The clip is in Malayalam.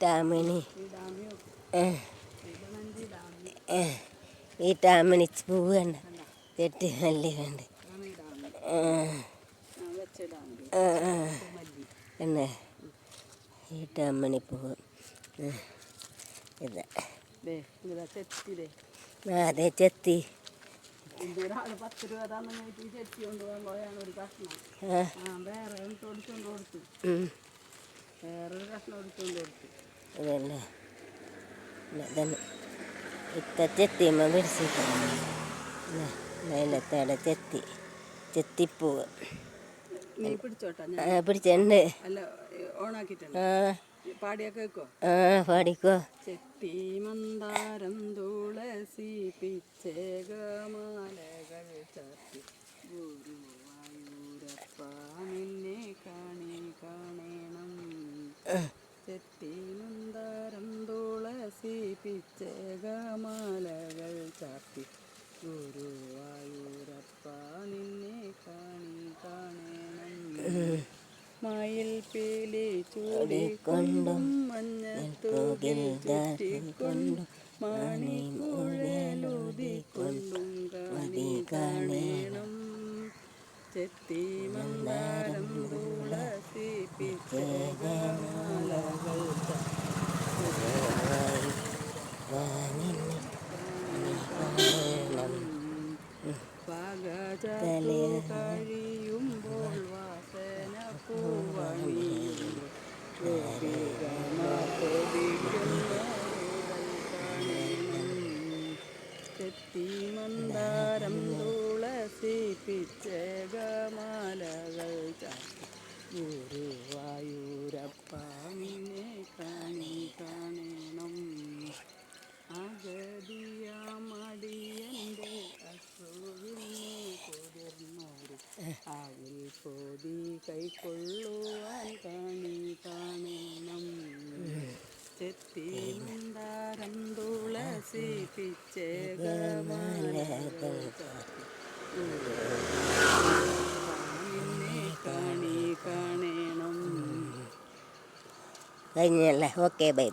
ഈട്ടാമണി ഈട്ടാമണി പൂവ് കണ്ട ചെട്ടി മല്ലി കണ്ട് പിന്നെ ഈട്ടാമണി പൂവ് ഇത് അതെ ചെത്തി ഒരാള് 10 രൂപ തന്നിട്ട് ചെത്തി കൊണ്ടുപോകാൻ ഒരു കഷ്ണം വേറെ കൊടുത്തോണ്ട് കൊടുത്തു വേറൊരു കഷ്ണം എടുത്തോണ്ട് കൊടുത്തു അതല്ലേ തന്നെ ഇത്ത ചെത്തിയമ്മ പിടിച്ചിട്ട് വെയിലത്തേടെ ചെത്തിപ്പൂവ് നീ പിടിച്ചോട്ടാ പിടിച്ചുണ്ട് അല്ല ഓണാക്കിട്ടുണ്ട് പാടിയൊക്കെ വെക്കോ പാടിക്കോ ചെത്തി മന്ദാരം തുളസി പിച്ചേകമാലകൾ ചാത്തി ഗുരുവായൂരപ്പ നിന്നെ കാണേണം ചെത്തി മന്ദാരം തുളസി പിച്ചേകമാലകൾ ചാത്തി ഗുരുവായൂരപ്പ നിന്നെ കാണേണം മയിൽ പീലി ചൂടിക്കൊണ്ടും മഞ്ഞത്തൂകിൽ ചുറ്റിക്കൊണ്ടും മണിമുഴലൂതിക്കൊണ്ടും കാണേണം ചെത്തി മന്ദാരം തുളസി പിച്ചേകമാലകൾ പകചാത്തു കഴിയുമ്പോൾ വാസന പൂവണിയും ചെത്തി മന്ദാരം തുളസി പിച്ചേകമാലകൾ ചാത്തി ഗുരുവായൂരപ്പ നിന്നെ കാണേണം അഗതിയാമടിയൻ്റെ അസുവിനെ കുതിർന്നോരു ആവിൽ പോതി കൈക്കൊള്ളുവാൻ കാണേണം ചെത്തി മന്ദാരം തുളസി പിച്ചേകമാലകൾ ചാത്തി നിന്നെ കാണേണം കഴിഞ്ഞല്ലേ ഓക്കെ ബൈ.